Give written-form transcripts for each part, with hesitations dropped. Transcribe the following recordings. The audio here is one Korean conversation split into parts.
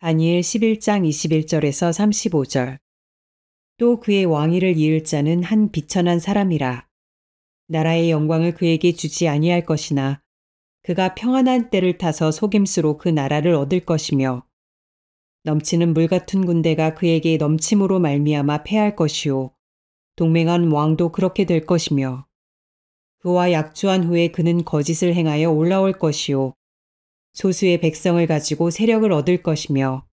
다니엘 11장 21절에서 35절. 또 그의 왕위를 이을 자는 한 비천한 사람이라. 나라의 영광을 그에게 주지 아니할 것이나 그가 평안한 때를 타서 속임수로 그 나라를 얻을 것이며 넘치는 물 같은 군대가 그에게 넘침으로 말미암아 패할 것이요 동맹한 왕도 그렇게 될 것이며 그와 약조한 후에 그는 거짓을 행하여 올라올 것이요 소수의 백성을 가지고 세력을 얻을 것이며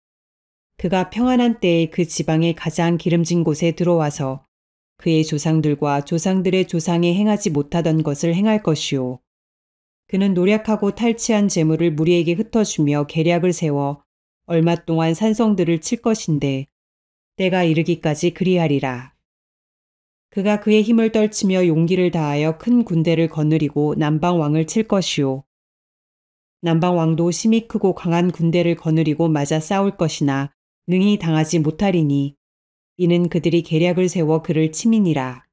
그가 평안한 때에 그 지방의 가장 기름진 곳에 들어와서 그의 조상들과 조상들의 조상에 행하지 못하던 것을 행할 것이요 그는 노력하고 탈취한 재물을 무리에게 흩어주며 계략을 세워 얼마 동안 산성들을 칠 것인데 때가 이르기까지 그리하리라. 그가 그의 힘을 떨치며 용기를 다하여 큰 군대를 거느리고 남방 왕을 칠 것이요 남방 왕도 심히 크고 강한 군대를 거느리고 맞아 싸울 것이나 능히 당하지 못하리니 이는 그들이 계략을 세워 그를 치민이라.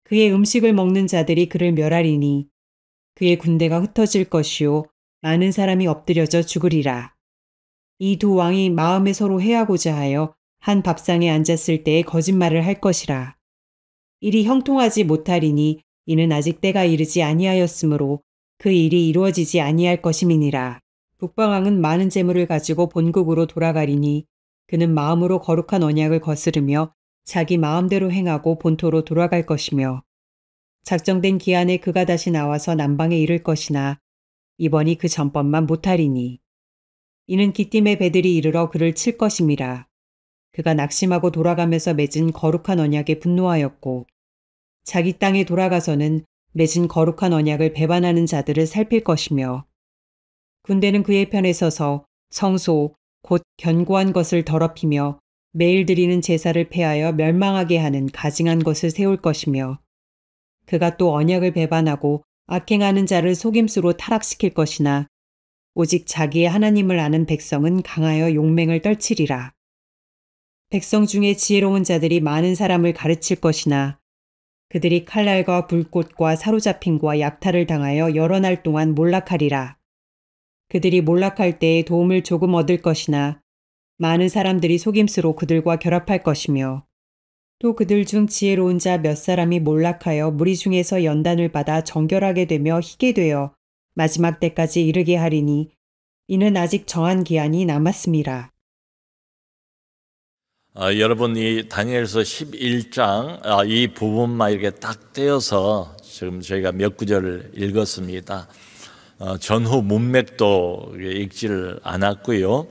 그의 음식을 먹는 자들이 그를 멸하리니 그의 군대가 흩어질 것이요 많은 사람이 엎드려져 죽으리라. 이 두 왕이 마음에 서로 해하고자 하여 한 밥상에 앉았을 때에 거짓말을 할 것이라. 일이 형통하지 못하리니 이는 아직 때가 이르지 아니하였으므로 그 일이 이루어지지 아니할 것임이니라. 북방왕은 많은 재물을 가지고 본국으로 돌아가리니 그는 마음으로 거룩한 언약을 거스르며 자기 마음대로 행하고 본토로 돌아갈 것이며 작정된 기한에 그가 다시 나와서 남방에 이를 것이나 이번이 그 전번만 못하리니 이는 기띔의 배들이 이르러 그를 칠 것임이라. 그가 낙심하고 돌아가면서 맺은 거룩한 언약에 분노하였고 자기 땅에 돌아가서는 맺은 거룩한 언약을 배반하는 자들을 살필 것이며 군대는 그의 편에 서서 성소 곧 견고한 것을 더럽히며 매일 드리는 제사를 폐하여 멸망하게 하는 가증한 것을 세울 것이며 그가 또 언약을 배반하고 악행하는 자를 속임수로 타락시킬 것이나 오직 자기의 하나님을 아는 백성은 강하여 용맹을 떨치리라. 백성 중에 지혜로운 자들이 많은 사람을 가르칠 것이나 그들이 칼날과 불꽃과 사로잡힘과 약탈을 당하여 여러 날 동안 몰락하리라. 그들이 몰락할 때에 도움을 조금 얻을 것이나 많은 사람들이 속임수로 그들과 결합할 것이며 또 그들 중 지혜로운 자 몇 사람이 몰락하여 무리 중에서 연단을 받아 정결하게 되며 희게 되어 마지막 때까지 이르게 하리니 이는 아직 정한 기한이 남았음이라. 여러분 이 다니엘서 11장 이 부분만 이렇게 딱 떼어서 지금 저희가 몇 구절을 읽었습니다. 전후 문맥도 읽지를 않았고요.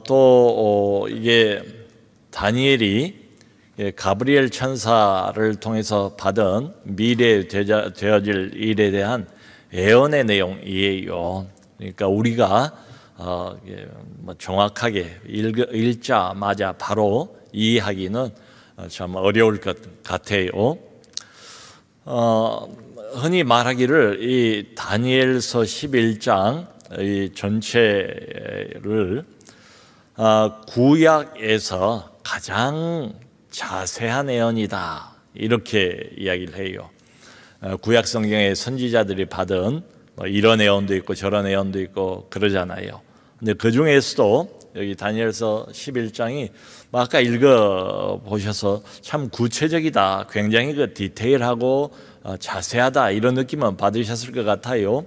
또 이게 다니엘이 가브리엘 천사를 통해서 받은 미래에 되어질 일에 대한 예언의 내용이에요. 그러니까 우리가 정확하게 읽자마자 바로 이해하기는 참 어려울 것 같아요. 흔히 말하기를 이 다니엘서 11장 이 전체를 구약에서 가장 자세한 예언이다 이렇게 이야기를 해요. 구약 성경의 선지자들이 받은 이런 예언도 있고 저런 예언도 있고 그러잖아요. 근데 그 중에서도 여기 다니엘서 11장이 아까 읽어 보셔서 참 구체적이다, 굉장히 그 디테일하고 자세하다 이런 느낌은 받으셨을 것 같아요.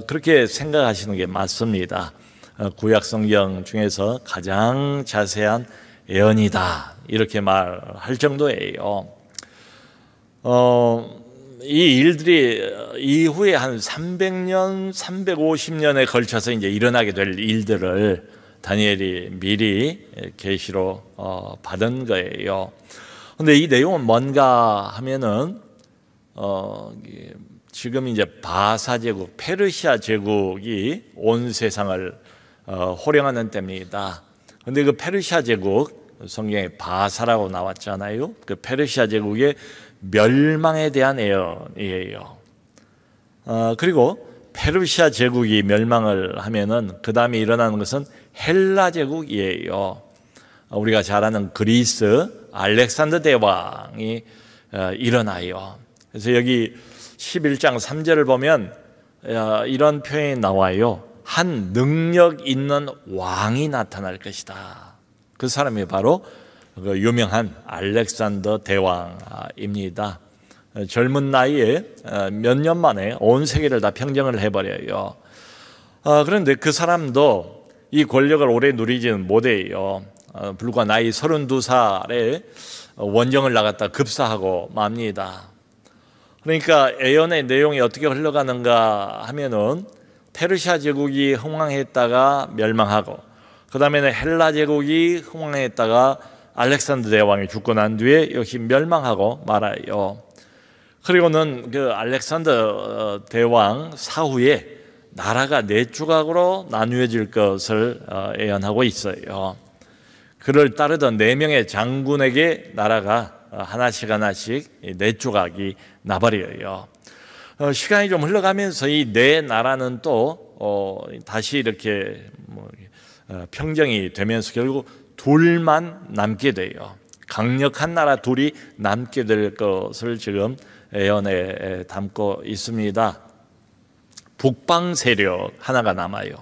그렇게 생각하시는 게 맞습니다. 구약 성경 중에서 가장 자세한 예언이다 이렇게 말할 정도예요. 이 일들이 이후에 한 300년, 350년에 걸쳐서 이제 일어나게 될 일들을 다니엘이 미리 계시로 받은 거예요. 근데 이 내용은 뭔가 하면은 지금 이제 바사 제국, 페르시아 제국이 온 세상을 호령하는 때입니다. 근데 그 페르시아 제국 성경에 바사라고 나왔잖아요. 그 페르시아 제국의 멸망에 대한 예언이에요. 그리고 페르시아 제국이 멸망을 하면은 그 다음에 일어나는 것은 헬라 제국이에요. 우리가 잘 아는 그리스 알렉산더 대왕이 일어나요. 그래서 여기 11장 3절을 보면 이런 표현이 나와요. 한 능력 있는 왕이 나타날 것이다. 그 사람이 바로 그 유명한 알렉산더 대왕입니다. 젊은 나이에 몇 년 만에 온 세계를 다 평정을 해버려요. 그런데 그 사람도 이 권력을 오래 누리지는 못해요. 불과 나이 32살에 원정을 나갔다 급사하고 맙니다. 그러니까 예언의 내용이 어떻게 흘러가는가 하면은 페르시아 제국이 흥왕했다가 멸망하고, 그 다음에는 헬라 제국이 흥왕했다가 알렉산더 대왕이 죽고 난 뒤에 역시 멸망하고 말아요. 그리고는 그 알렉산더 대왕 사후에 나라가 네 조각으로 나누어질 것을 예언하고 있어요. 그를 따르던 네 명의 장군에게 나라가 하나씩 네 조각이 나버려요. 시간이 좀 흘러가면서 이 네 나라는 또 다시 이렇게 평정이 되면서 결국 둘만 남게 돼요. 강력한 나라 둘이 남게 될 것을 지금 예언에 담고 있습니다. 북방 세력 하나가 남아요.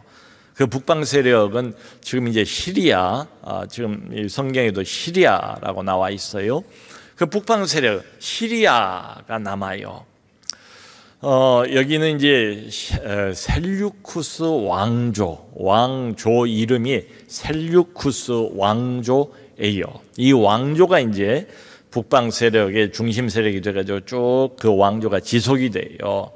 그 북방 세력은 지금 이제 시리아, 지금 이 성경에도 시리아라고 나와 있어요. 그 북방 세력 시리아가 남아요. 여기는 이제 셀류쿠스 왕조 이름이 셀류쿠스 왕조예요. 이 왕조가 이제 북방 세력의 중심 세력이 돼가지고 쭉 그 왕조가 지속이 돼요.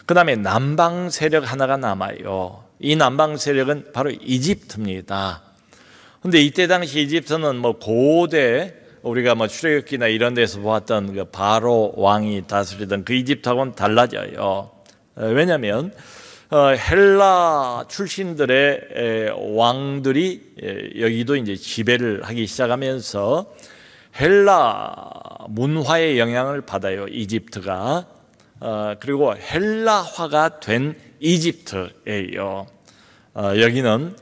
그 다음에 남방 세력 하나가 남아요. 이 남방 세력은 바로 이집트입니다. 근데 이때 당시 이집트는 고대 우리가 출애굽기나 이런 데서 보았던 그 바로 왕이 다스리던 그 이집트하고는 달라져요. 왜냐하면 헬라 출신들의 왕들이 여기도 이제 지배를 하기 시작하면서 헬라 문화의 영향을 받아요. 이집트가. 그리고 헬라화가 된 이집트예요. 여기는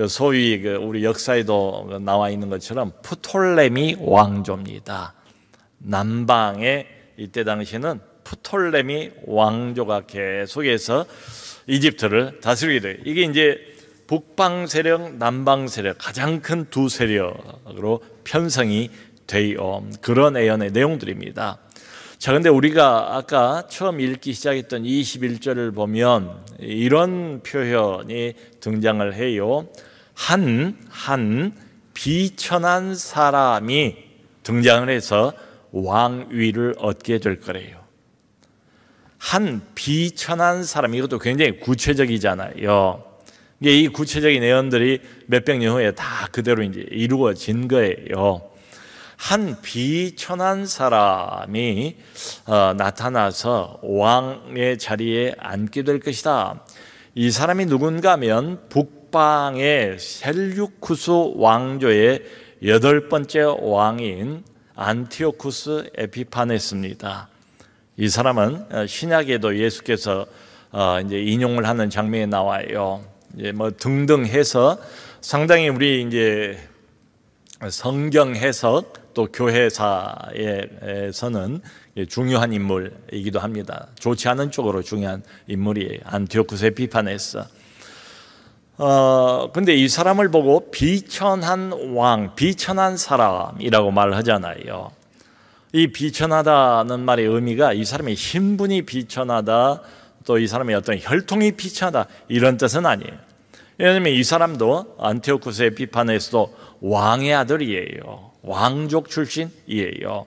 소위 우리 역사에도 나와 있는 것처럼 프톨레미 왕조입니다. 남방에 이때 당시에는 프톨레미 왕조가 계속해서 이집트를 다스리게 돼요. 이게 이제 북방 세력, 남방 세력 가장 큰 두 세력으로 편성이 돼요. 그런 예언의 내용들입니다. 자, 근데 우리가 아까 처음 읽기 시작했던 21절을 보면 이런 표현이 등장을 해요. 한 비천한 사람이 등장을 해서 왕위를 얻게 될 거래요. 한 비천한 사람, 이것도 굉장히 구체적이잖아요. 이 구체적인 예언들이 몇백 년 후에 다 그대로 이제 이루어진 거예요. 한 비천한 사람이 나타나서 왕의 자리에 앉게 될 것이다. 이 사람이 누군가 하면 북방의 셀류쿠스 왕조의 8번째 왕인 안티오쿠스 에피파네스입니다. 이 사람은 신약에도 예수께서 이제 인용을 하는 장면에 나와요. 이제 등등 해서 상당히 우리 이제 성경 해석 또 교회사에서는 중요한 인물이기도 합니다. 좋지 않은 쪽으로 중요한 인물이에요. 안티오쿠스 에피파네스. 근데 이 사람을 보고 비천한 왕, 비천한 사람이라고 말하잖아요. 이 비천하다는 말의 의미가 이 사람의 신분이 비천하다, 또 이 사람의 어떤 혈통이 비천하다, 이런 뜻은 아니에요. 왜냐하면 이 사람도 안티오쿠스 에피파네스도 왕의 아들이에요. 왕족 출신이에요.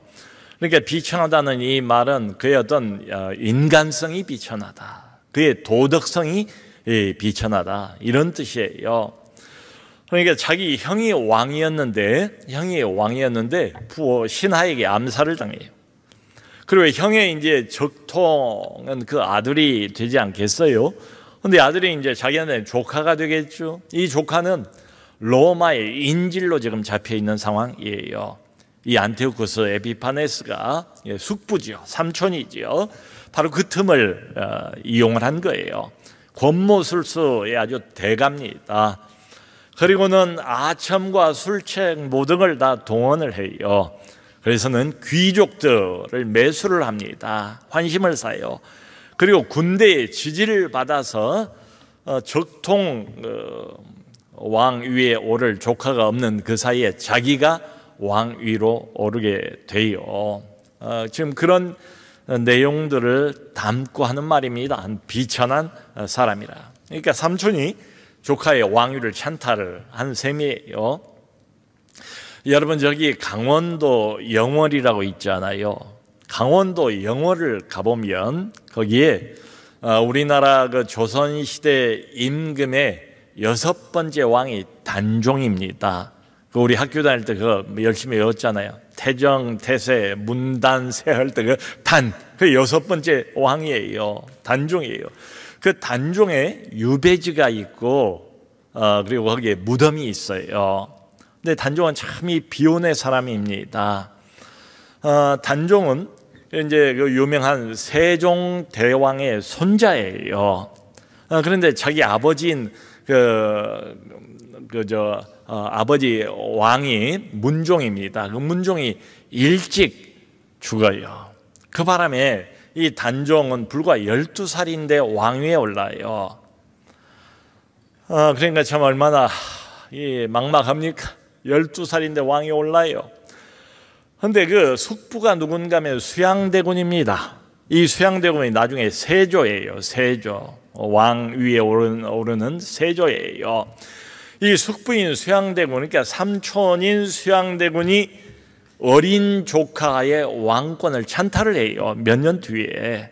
그러니까 비천하다는 이 말은 그의 어떤 인간성이 비천하다, 그의 도덕성이 비천하다, 이런 뜻이에요. 그러니까 자기 형이 왕이었는데 신하에게 암살을 당해요. 그리고 형의 이제 적통은 그 아들이 되지 않겠어요? 근데 아들이 이제 자기한테 조카가 되겠죠. 이 조카는 로마의 인질로 지금 잡혀 있는 상황이에요. 이 안티오쿠스 에피파네스가 숙부지요, 삼촌이지요. 바로 그 틈을 이용을 한 거예요. 권모술수의 아주 대가입니다. 그리고는 아첨과 술책 모든 걸 다 동원을 해요. 그래서는 귀족들을 매수를 합니다. 환심을 사요. 그리고 군대의 지지를 받아서 적통 왕 위에 오를 조카가 없는 그 사이에 자기가 왕 위로 오르게 돼요. 지금 그런 내용들을 담고 하는 말입니다. 한 비천한 사람이라. 그러니까 삼촌이 조카의 왕위를 찬탈을 한 셈이에요. 여러분, 저기 강원도 영월이라고 있잖아요. 강원도 영월을 가보면 거기에 우리나라 그 조선시대 임금의 6번째 왕이 단종입니다. 우리 학교 다닐 때 그거 열심히 외웠잖아요. 태정, 태세, 문단, 세할 때 그 단, 그 6번째 왕이에요. 단종이에요. 그 단종에 유배지가 있고 그리고 거기에 무덤이 있어요. 근데 단종은 참이 비운의 사람입니다. 단종은 이제 그 유명한 세종대왕의 손자예요. 그런데 자기 아버지인 아버지 왕이 문종입니다. 그 문종이 일찍 죽어요. 그 바람에 이 단종은 불과 12살인데 왕위에 올라요. 그러니까 참 얼마나 막막합니까? 12살인데 왕위에 올라요. 그런데 그 숙부가 누군가 하면 수양대군입니다. 이 수양대군이 나중에 세조예요. 세조. 왕 위에 오르는 세조예요. 이 숙부인 수양대군, 그러니까 삼촌인 수양대군이 어린 조카의 왕권을 찬탈을 해요. 몇 년 뒤에.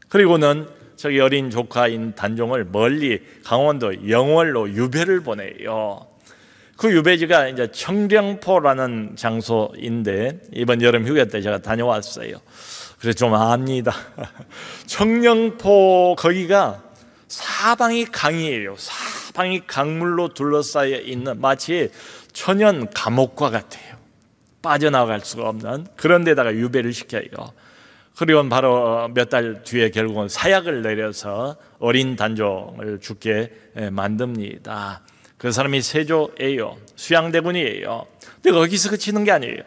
그리고는 저기 어린 조카인 단종을 멀리 강원도 영월로 유배를 보내요. 그 유배지가 이제 청령포라는 장소인데 이번 여름 휴가 때 제가 다녀왔어요. 그래서 좀 압니다. 청령포 거기가 사방이 강이에요. 사방이 강물로 둘러싸여 있는 마치 천연 감옥과 같아요. 빠져나갈 수가 없는 그런 데다가 유배를 시켜요. 그리고 바로 몇 달 뒤에 결국은 사약을 내려서 어린 단종을 죽게 만듭니다. 그 사람이 세조예요. 수양대군이에요. 근데 거기서 그치는 게 아니에요.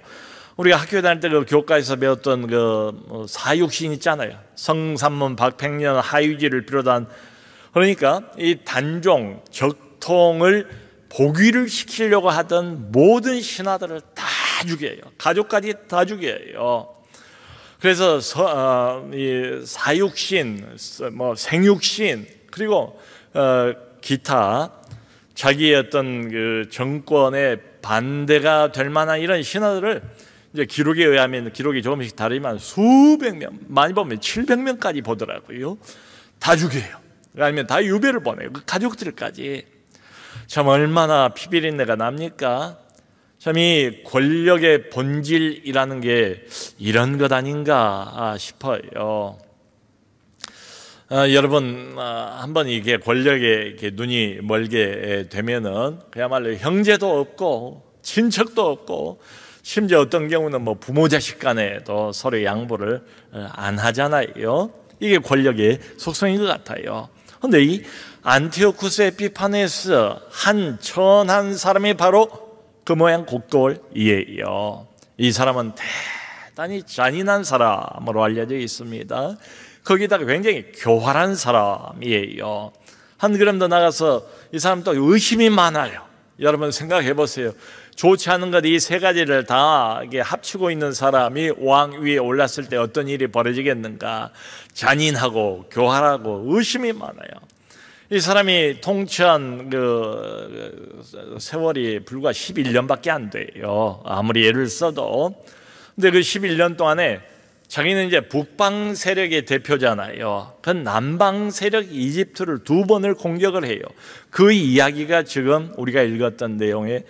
우리가 학교 다닐 때 그 교과에서 배웠던 그 사육신 있잖아요. 성삼문, 박팽년, 하유지를 비롯한, 그러니까 이 단종, 적통을 복위를 시키려고 하던 모든 신하들을 다 죽여요. 가족까지 다 죽여요. 그래서 이 사육신, 생육신, 그리고 기타 자기의 어떤 그 정권의 반대가 될 만한 이런 신하들을 이제 기록에 의하면, 기록이 조금씩 다르지만 수백 명, 많이 보면 700명까지 보더라고요. 다 죽여요. 아니면 다 유배를 보내요. 그 가족들까지. 참 얼마나 피비린내가 납니까? 참 이 권력의 본질이라는 게 이런 것 아닌가 싶어요. 여러분, 한번 이게 권력에 이렇게 눈이 멀게 되면은 그야말로 형제도 없고 친척도 없고, 심지어 어떤 경우는 뭐 부모 자식 간에도 서로 양보를 안 하잖아요. 이게 권력의 속성인 것 같아요. 그런데 이 안티오쿠스 에피파네스, 한 천한 사람이 바로 그 모양 곡돌이에요. 이 사람은 대단히 잔인한 사람으로 알려져 있습니다. 거기다가 굉장히 교활한 사람이에요. 한 걸음 더 나가서 이 사람 또 의심이 많아요. 여러분 생각해 보세요. 좋지 않은 것 이 세 가지를 다 합치고 있는 사람이 왕 위에 올랐을 때 어떤 일이 벌어지겠는가? 잔인하고 교활하고 의심이 많아요. 이 사람이 통치한 그 세월이 불과 11년밖에 안 돼요. 아무리 애를 써도. 근데 그 11년 동안에 자기는 이제 북방 세력의 대표잖아요. 그 남방 세력 이집트를 2번을 공격을 해요. 그 이야기가 지금 우리가 읽었던 내용에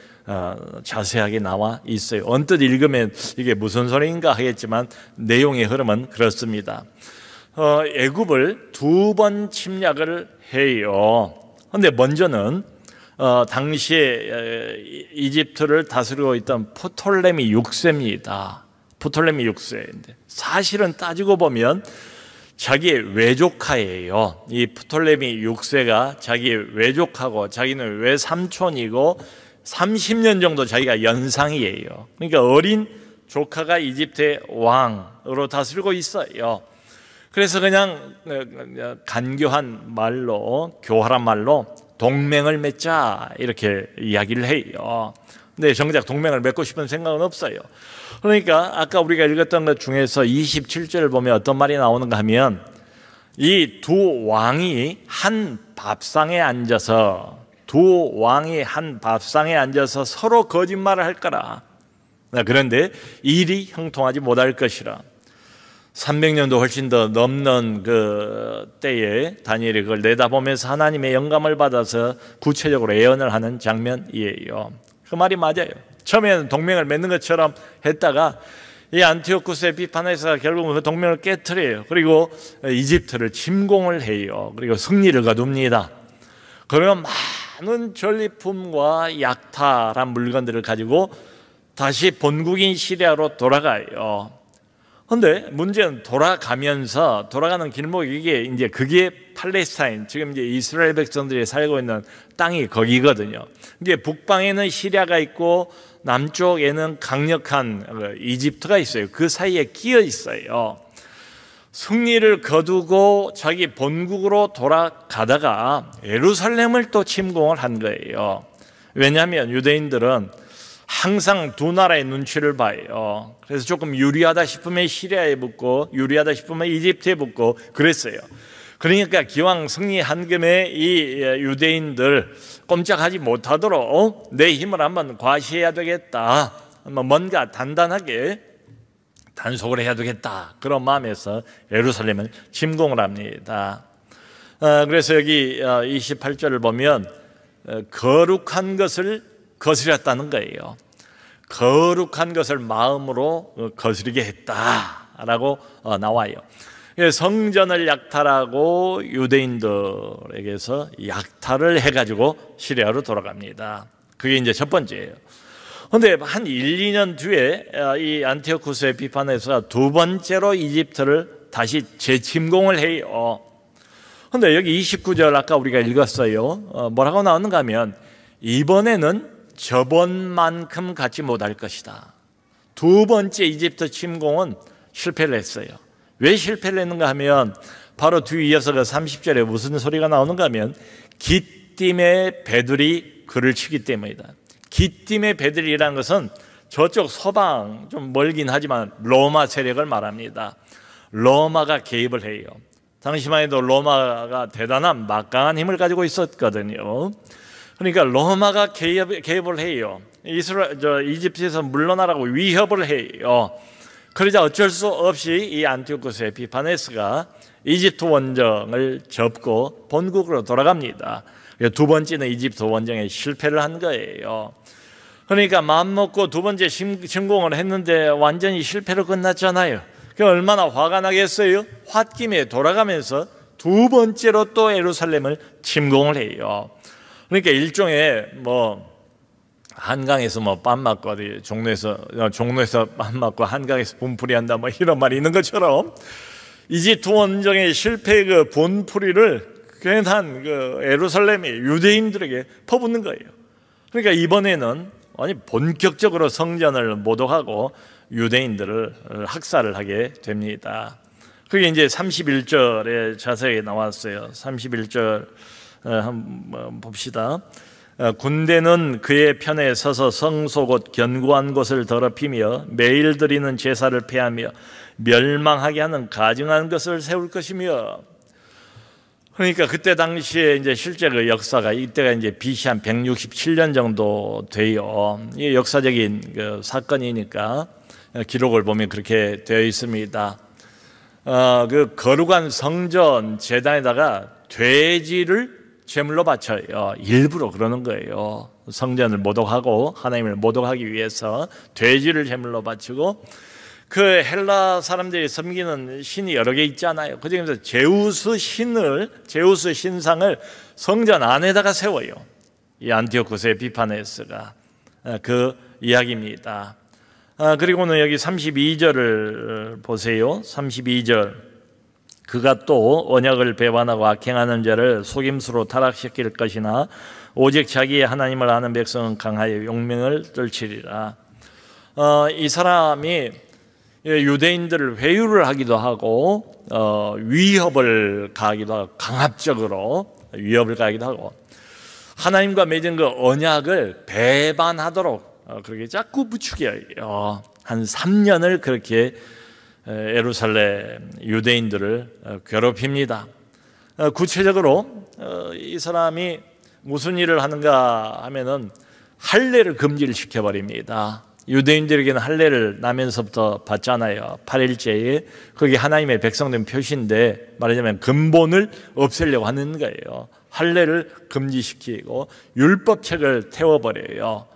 자세하게 나와 있어요. 언뜻 읽으면 이게 무슨 소리인가 하겠지만 내용의 흐름은 그렇습니다. 애굽을 2번 침략을 해요. 그런데 먼저는 당시에 이집트를 다스리고 있던 프톨레미 6세입니다. 프톨레미 6세인데 사실은 따지고 보면 자기의 외조카예요. 이 프톨레미 6세가 자기의 외조카고 자기는 외삼촌이고 30년 정도 자기가 연상이에요. 그러니까 어린 조카가 이집트의 왕으로 다스리고 있어요. 그래서 그냥 간교한 말로, 교활한 말로 동맹을 맺자 이렇게 이야기를 해요. 근데 정작 동맹을 맺고 싶은 생각은 없어요. 그러니까 아까 우리가 읽었던 것 중에서 27절을 보면 어떤 말이 나오는가 하면, 이 두 왕이 한 밥상에 앉아서 서로 거짓말을 할 거라. 그런데 일이 형통하지 못할 것이라. 300년도 훨씬 더 넘는 그 때에 다니엘이 그걸 내다보면서 하나님의 영감을 받아서 구체적으로 예언을 하는 장면이에요. 그 말이 맞아요. 처음에는 동맹을 맺는 것처럼 했다가 이 안티오쿠스 에피파네스가 결국은 그 동맹을 깨트려요. 그리고 이집트를 침공을 해요. 그리고 승리를 거둡니다. 그러면 많은 전리품과 약탈한 물건들을 가지고 다시 본국인 시리아로 돌아가요. 그런데 문제는 돌아가는 길목이 이게 그게 팔레스타인, 지금 이제 이스라엘 백성들이 살고 있는 땅이 거기거든요. 이게 북방에는 시리아가 있고 남쪽에는 강력한 이집트가 있어요. 그 사이에 끼어 있어요. 승리를 거두고 자기 본국으로 돌아가다가 예루살렘을 또 침공을 한 거예요. 왜냐하면 유대인들은 항상 두 나라의 눈치를 봐요. 그래서 조금 유리하다 싶으면 시리아에 붙고 유리하다 싶으면 이집트에 붙고 그랬어요. 그러니까 기왕 승리한 김에 이 유대인들 꼼짝하지 못하도록 내 힘을 한번 과시해야 되겠다. 뭔가 단단하게 단속을 해야 되겠다. 그런 마음에서 예루살렘을 침공을 합니다. 그래서 여기 28절을 보면 거룩한 것을 거스렸다는 거예요. 거룩한 것을 마음으로 거스르게 했다라고 나와요. 성전을 약탈하고 유대인들에게서 약탈을 해가지고 시리아로 돌아갑니다. 그게 이제 첫 번째예요. 그런데 한 1, 2년 뒤에 이 안티오쿠스 에피파네스가 두 번째로 이집트를 다시 재침공을 해요. 그런데 여기 29절 아까 우리가 읽었어요. 뭐라고 나오는가 하면 이번에는 저번만큼 갖지 못할 것이다. 두 번째 이집트 침공은 실패를 했어요. 왜 실패를 했는가 하면 바로 뒤이어서 그 30절에 무슨 소리가 나오는가 하면 기띔의 배들이 그를 치기 때문이다. 기띔의 배들이라는 것은 저쪽 서방 좀 멀긴 하지만 로마 세력을 말합니다. 로마가 개입을 해요. 당시만 해도 로마가 대단한 막강한 힘을 가지고 있었거든요. 그러니까 로마가 개입을 해요. 이집트에서 물러나라고 위협을 해요. 그러자 어쩔 수 없이 이 안티오쿠스 에피파네스가 이집트 원정을 접고 본국으로 돌아갑니다. 두 번째는 이집트 원정에 실패를 한 거예요. 그러니까 마음먹고 두 번째 침공을 했는데 완전히 실패로 끝났잖아요. 그 얼마나 화가 나겠어요? 홧김에 돌아가면서 두 번째로 또 예루살렘을 침공을 해요. 그러니까 일종의 한강에서 빰 맞고 어디 종로에서 빰 맞고 한강에서 분풀이 한다 이런 말이 있는 것처럼 이집트 원정의 실패의 그 본풀이를 괜한 그 예루살렘의 유대인들에게 퍼붓는 거예요. 그러니까 이번에는 본격적으로 성전을 모독하고 유대인들을 학살을 하게 됩니다. 그게 이제 31절에 자세히 나왔어요. 31절 한번 봅시다. 군대는 그의 편에 서서 성소 곧 견고한 곳을 더럽히며 매일 드리는 제사를 폐하며 멸망하게 하는 가증한 것을 세울 것이며. 그러니까 그때 당시에 이제 실제 그 역사가 이때가 이제 BC 한 167년 정도 돼요. 이게 역사적인 그 사건이니까 기록을 보면 그렇게 되어 있습니다. 그 거룩한 성전 제단에다가 돼지를 제물로 바쳐요. 일부러 그러는 거예요. 성전을 모독하고 하나님을 모독하기 위해서 돼지를 제물로 바치고, 그 헬라 사람들이 섬기는 신이 여러 개 있잖아요. 그 중에서 제우스 신상을 성전 안에다가 세워요. 이 안티오쿠스 에피파네스가 그 이야기입니다. 그리고는 여기 32절을 보세요. 32절. 그가 또 언약을 배반하고 악행하는 자를 속임수로 타락시킬 것이나 오직 자기의 하나님을 아는 백성은 강하여 용맹을 떨치리라. 이 사람이 유대인들을 회유를 하기도 하고 위협을 가하기도 하고 강압적으로 위협을 가하기도 하고 하나님과 맺은 그 언약을 배반하도록 그렇게 자꾸 부추겨요. 한 3년을 그렇게 예루살렘 유대인들을 괴롭힙니다. 구체적으로 이 사람이 무슨 일을 하는가 하면은 할례를 금지를 시켜버립니다. 유대인들에게는 할례를 나면서부터 받잖아요. 8일째에 그게 하나님의 백성된 표시인데 말하자면 근본을 없애려고 하는 거예요. 할례를 금지시키고 율법책을 태워버려요.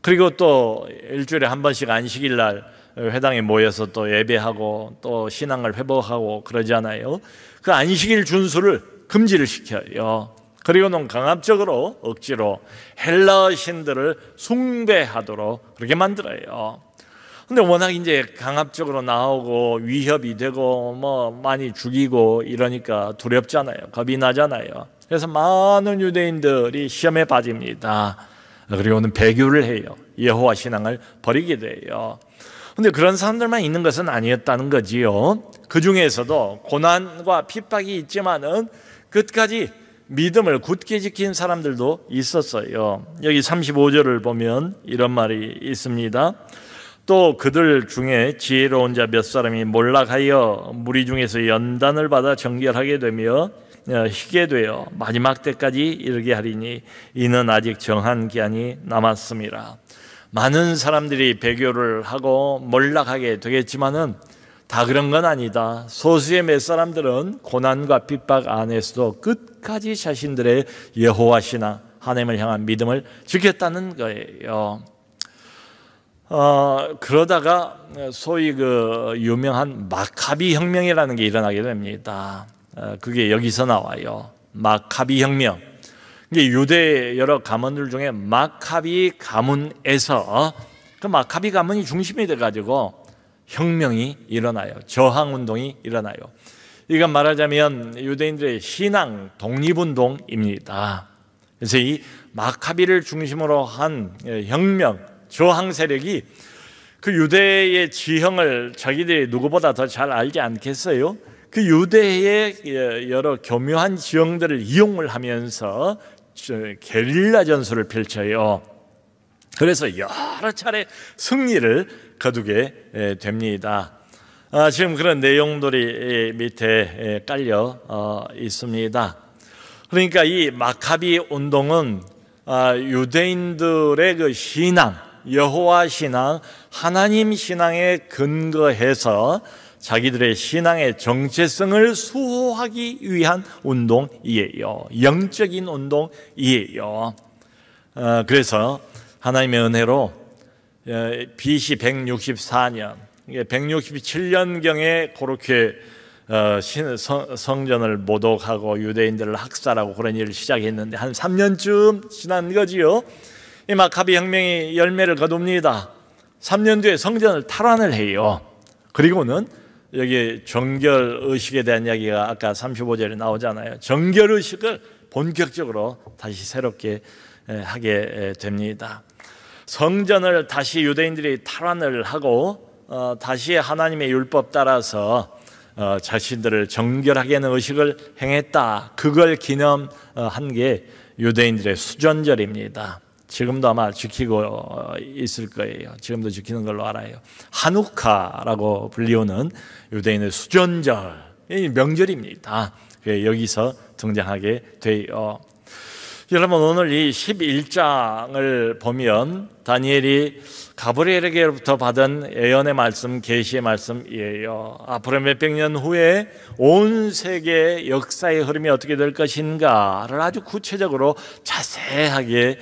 그리고 또 일주일에 한 번씩 안식일 날 회당에 모여서 또 예배하고 또 신앙을 회복하고 그러잖아요. 그 안식일 준수를 금지를 시켜요. 그리고는 강압적으로 억지로 헬라 신들을 숭배하도록 그렇게 만들어요. 근데 워낙 이제 강압적으로 나오고 위협이 되고 뭐 많이 죽이고 이러니까 두렵잖아요. 겁이 나잖아요. 그래서 많은 유대인들이 시험에 빠집니다. 그리고는 배교를 해요. 여호와 신앙을 버리게 돼요. 근데 그런 사람들만 있는 것은 아니었다는 거지요. 그 중에서도 고난과 핍박이 있지만은 끝까지 믿음을 굳게 지킨 사람들도 있었어요. 여기 35절을 보면 이런 말이 있습니다. 또 그들 중에 지혜로운 자 몇 사람이 몰락하여 무리 중에서 연단을 받아 정결하게 되며 희게 되어 마지막 때까지 이르게 하리니 이는 아직 정한 기한이 남았습니다. 많은 사람들이 배교를 하고 몰락하게 되겠지만은 다 그런 건 아니다. 소수의 몇 사람들은 고난과 핍박 안에서도 끝까지 자신들의 여호와 신앙, 하나님을 향한 믿음을 지켰다는 거예요. 그러다가 소위 그 유명한 마카비 혁명이라는 게 일어나게 됩니다. 그게 여기서 나와요. 마카비 혁명. 이게 유대 여러 가문들 중에 마카비 가문에서 그 마카비 가문이 중심이 돼가지고 혁명이 일어나요. 저항운동이 일어나요. 이건 말하자면 유대인들의 신앙 독립운동입니다. 그래서 이 마카비를 중심으로 한 혁명, 저항 세력이 그 유대의 지형을 자기들이 누구보다 더 잘 알지 않겠어요? 그 유대의 여러 교묘한 지형들을 이용을 하면서 게릴라 전술을 펼쳐요. 그래서 여러 차례 승리를 거두게 됩니다. 지금 그런 내용들이 밑에 깔려 있습니다. 그러니까 이 마카비 운동은 유대인들의 그 신앙, 여호와 신앙, 하나님 신앙에 근거해서 자기들의 신앙의 정체성을 수호하기 위한 운동이에요. 영적인 운동이에요. 그래서 하나님의 은혜로 BC 164년, 167년경에 그렇게 성전을 모독하고 유대인들을 학살하고 그런 일을 시작했는데 한 3년쯤 지난 거지요. 이 마카비 혁명이 열매를 거둡니다. 3년 뒤에 성전을 탈환을 해요. 그리고는 여기 정결의식에 대한 이야기가 아까 35절에 나오잖아요. 정결의식을 본격적으로 다시 새롭게 하게 됩니다. 성전을 다시 유대인들이 탈환을 하고 다시 하나님의 율법 따라서 자신들을 정결하게 하는 의식을 행했다. 그걸 기념한 게 유대인들의 수전절입니다. 지금도 아마 지키고 있을 거예요. 지금도 지키는 걸로 알아요. 하누카라고 불리우는 유대인의 수전절, 명절입니다. 여기서 등장하게 돼요. 여러분, 오늘 이 11장을 보면 다니엘이 가브리엘에게로부터 받은 예언의 말씀, 계시의 말씀이에요. 앞으로 몇백 년 후에 온 세계 역사의 흐름이 어떻게 될 것인가를 아주 구체적으로 자세하게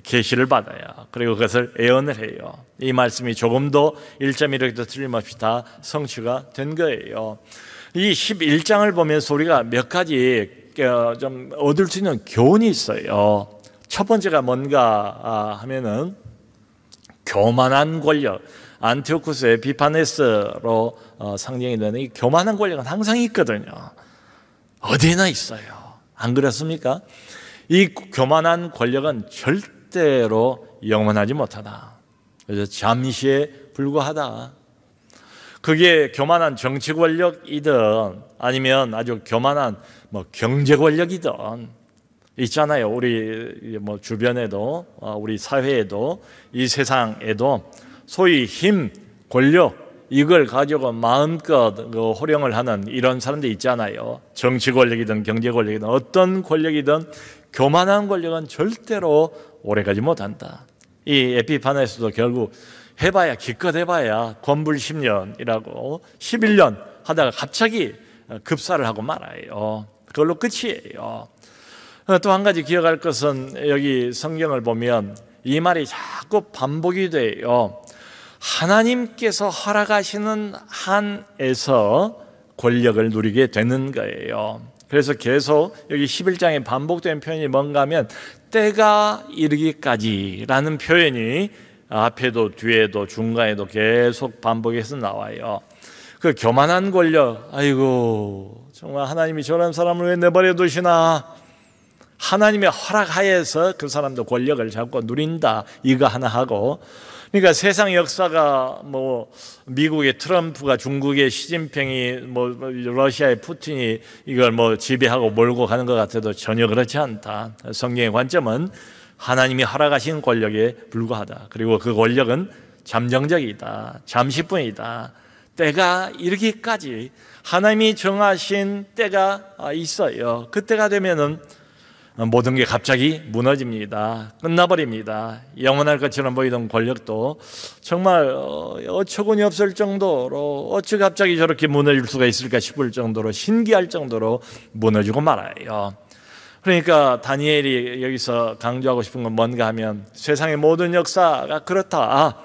계시를 받아요. 그리고 그것을 예언을 해요. 이 말씀이 조금도 1.1획도 틀림없이 다 성취가 된 거예요. 이 11장을 보면서 우리가 몇 가지 좀 얻을 수 있는 교훈이 있어요. 첫 번째가 뭔가 하면은 교만한 권력, 안티오쿠스 에피파네스로 상징이 되는 이 교만한 권력은 항상 있거든요. 어디나 있어요. 안 그렇습니까? 이 교만한 권력은 절대로 영원하지 못하다. 그래서 잠시에 불과하다. 그게 교만한 정치 권력이든 아니면 아주 교만한 경제 권력이든 있잖아요. 우리 주변에도 우리 사회에도 이 세상에도 소위 힘, 권력 이걸 가지고 마음껏 호령을 하는 이런 사람들 있잖아요. 정치 권력이든 경제 권력이든 어떤 권력이든 교만한 권력은 절대로 오래가지 못한다. 이 에피파네스도 결국 해봐야 기껏 해봐야 권불 10년이라고 11년 하다가 갑자기 급사를 하고 말아요. 그걸로 끝이에요. 또 한 가지 기억할 것은 여기 성경을 보면 이 말이 자꾸 반복이 돼요. 하나님께서 허락하시는 한에서 권력을 누리게 되는 거예요. 그래서 계속 여기 11장에 반복된 표현이 뭔가 하면 때가 이르기까지라는 표현이 앞에도 뒤에도 중간에도 계속 반복해서 나와요. 그 교만한 권력, 아이고 정말 하나님이 저런 사람을 왜 내버려 두시나, 하나님의 허락하에서 그 사람도 권력을 잡고 누린다, 이거 하나 하고. 그러니까 세상 역사가 미국의 트럼프가, 중국의 시진핑이, 러시아의 푸틴이 이걸 지배하고 몰고 가는 것 같아도 전혀 그렇지 않다. 성경의 관점은 하나님이 허락하신 권력에 불과하다. 그리고 그 권력은 잠정적이다, 잠시뿐이다. 때가 이르기까지 하나님이 정하신 때가 있어요. 그때가 되면은 모든 게 갑자기 무너집니다. 끝나버립니다. 영원할 것처럼 보이던 권력도 정말 어처구니 없을 정도로, 어찌 갑자기 저렇게 무너질 수가 있을까 싶을 정도로, 신기할 정도로 무너지고 말아요. 그러니까 다니엘이 여기서 강조하고 싶은 건 뭔가 하면 세상의 모든 역사가 그렇다.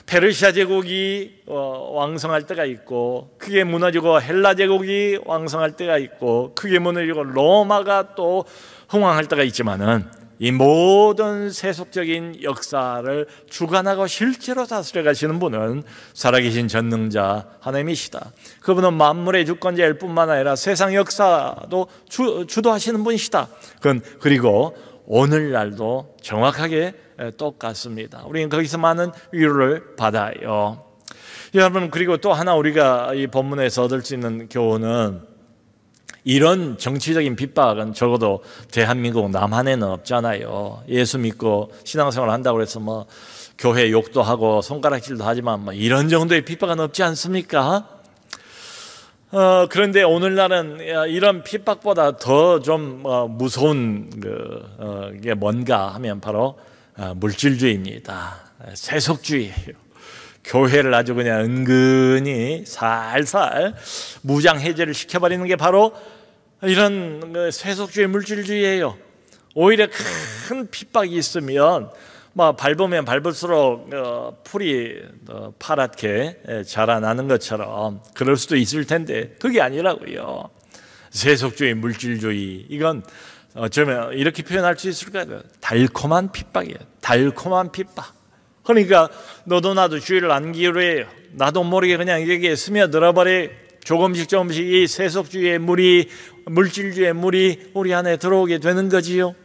페르시아 제국이 왕성할 때가 있고, 크게 무너지고 헬라 제국이 왕성할 때가 있고, 크게 무너지고 로마가 또 흥왕할 때가 있지만은 이 모든 세속적인 역사를 주관하고 실제로 다스려 가시는 분은 살아계신 전능자 하나님이시다. 그분은 만물의 주권자일 뿐만 아니라 세상 역사도 주도하시는 분이시다. 그리고 오늘날도 정확하게 똑같습니다. 우리는 거기서 많은 위로를 받아요. 여러분, 그리고 또 하나 우리가 이 본문에서 얻을 수 있는 교훈은, 이런 정치적인 핍박은 적어도 대한민국 남한에는 없잖아요. 예수 믿고 신앙생활 한다고 해서 교회 욕도 하고 손가락질도 하지만 이런 정도의 핍박은 없지 않습니까? 그런데 오늘날은 이런 핍박보다 더 좀 무서운 게 뭔가 하면 바로 물질주의입니다. 세속주의예요. 교회를 아주 그냥 은근히 살살 무장 해제를 시켜버리는 게 바로 이런 세속주의, 물질주의예요. 오히려 큰 핍박이 있으면 밟으면 밟을수록 풀이 파랗게 자라나는 것처럼 그럴 수도 있을 텐데 그게 아니라고요. 세속주의, 물질주의, 이건 어쩌면 이렇게 표현할 수 있을까요? 달콤한 핍박이에요. 달콤한 핍박. 그러니까 너도 나도 주의를 안 기울여요. 나도 모르게 그냥 여기에 스며들어 버려. 조금씩 이 세속주의의 물이, 물질주의의 물이 우리 안에 들어오게 되는 거지요.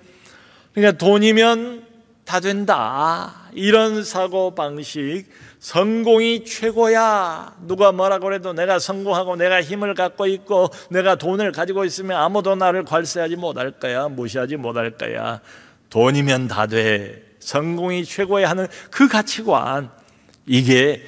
그러니까 돈이면 다 된다, 이런 사고방식, 성공이 최고야, 누가 뭐라고 해도 내가 성공하고 내가 힘을 갖고 있고 내가 돈을 가지고 있으면 아무도 나를 괄세하지 못할 거야, 무시하지 못할 거야, 돈이면 다 돼, 성공이 최고야 하는 그 가치관, 이게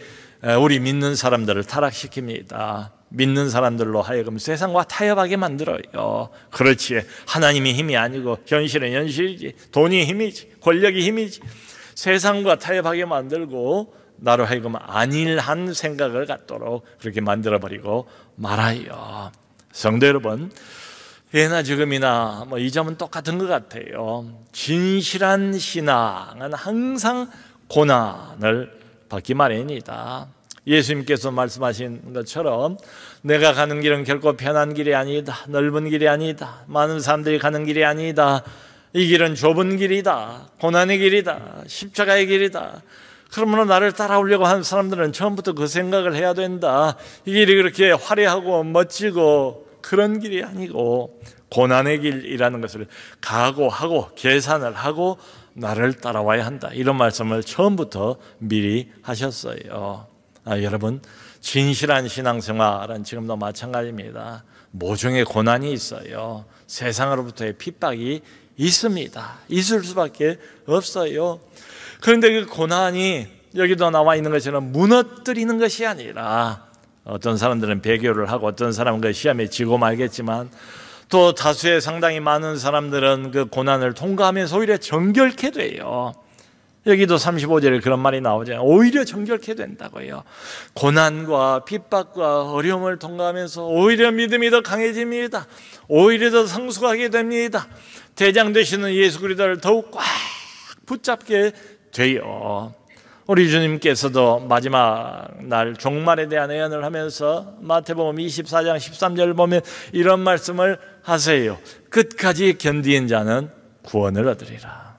우리 믿는 사람들을 타락시킵니다. 믿는 사람들로 하여금 세상과 타협하게 만들어요. 그렇지, 하나님이 힘이 아니고 현실은 현실이지, 돈이 힘이지, 권력이 힘이지, 세상과 타협하게 만들고 나로 하여금 안일한 생각을 갖도록 그렇게 만들어버리고 말아요. 성도 여러분, 예나 지금이나 이 점은 똑같은 것 같아요. 진실한 신앙은 항상 고난을 받기 마련이다. 예수님께서 말씀하신 것처럼 내가 가는 길은 결코 편한 길이 아니다, 넓은 길이 아니다, 많은 사람들이 가는 길이 아니다, 이 길은 좁은 길이다, 고난의 길이다, 십자가의 길이다. 그러므로 나를 따라오려고 하는 사람들은 처음부터 그 생각을 해야 된다. 이 길이 그렇게 화려하고 멋지고 그런 길이 아니고 고난의 길이라는 것을 각오하고 계산을 하고 나를 따라와야 한다, 이런 말씀을 처음부터 미리 하셨어요. 여러분, 진실한 신앙생활은 지금도 마찬가지입니다. 모종의 고난이 있어요. 세상으로부터의 핍박이 있습니다. 있을 수밖에 없어요. 그런데 그 고난이 여기도 나와 있는 것처럼 무너뜨리는 것이 아니라, 어떤 사람들은 배교를 하고 어떤 사람은 그 시험에 지고 말겠지만, 또 다수의 상당히 많은 사람들은 그 고난을 통과하면서 오히려 정결케 돼요. 여기도 35절에 그런 말이 나오잖아요. 오히려 정결케 된다고요. 고난과 핍박과 어려움을 통과하면서 오히려 믿음이 더 강해집니다. 오히려 더 성숙하게 됩니다. 대장 되시는 예수 그리스도를 더욱 꽉 붙잡게 돼요. 우리 주님께서도 마지막 날 종말에 대한 예언을 하면서 마태복음 24장 13절을 보면 이런 말씀을 하세요. 끝까지 견디는 자는 구원을 얻으리라.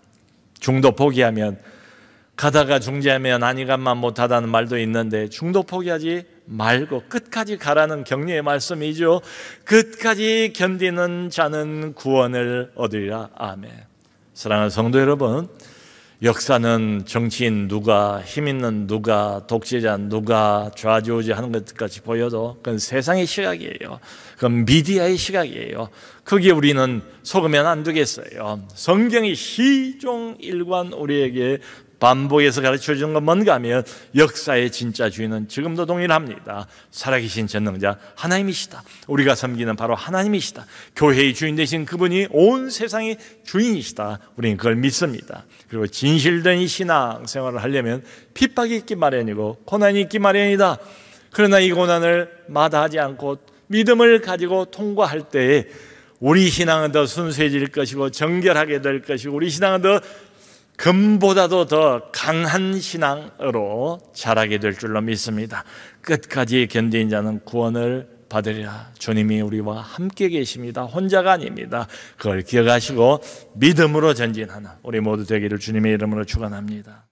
중도 포기하면, 가다가 중지하면 안위감만 못하다는 말도 있는데, 중도 포기하지 말고 끝까지 가라는 격려의 말씀이죠. 끝까지 견디는 자는 구원을 얻으리라. 아멘. 사랑하는 성도 여러분, 역사는 정치인 누가, 힘 있는 누가, 독재자 누가 좌지우지하는 것까지 보여도 그건 세상의 시각이에요. 그건 미디어의 시각이에요. 거기에 우리는 속으면 안 되겠어요. 성경이 시종일관 우리에게 반복해서 가르쳐주는 건 뭔가 하면, 역사의 진짜 주인은 지금도 동일합니다. 살아계신 전능자 하나님이시다. 우리가 섬기는 바로 하나님이시다. 교회의 주인 되신 그분이 온 세상의 주인이시다. 우리는 그걸 믿습니다. 그리고 진실된 신앙생활을 하려면 핍박이 있기 마련이고 고난이 있기 마련이다. 그러나 이 고난을 마다하지 않고 믿음을 가지고 통과할 때에 우리 신앙은 더 순수해질 것이고 정결하게 될 것이고, 우리 신앙은 더 금보다도 더 강한 신앙으로 자라게 될 줄로 믿습니다. 끝까지 견딘 자는 구원을 받으리라. 주님이 우리와 함께 계십니다. 혼자가 아닙니다. 그걸 기억하시고 믿음으로 전진하는 우리 모두 되기를 주님의 이름으로 축원합니다.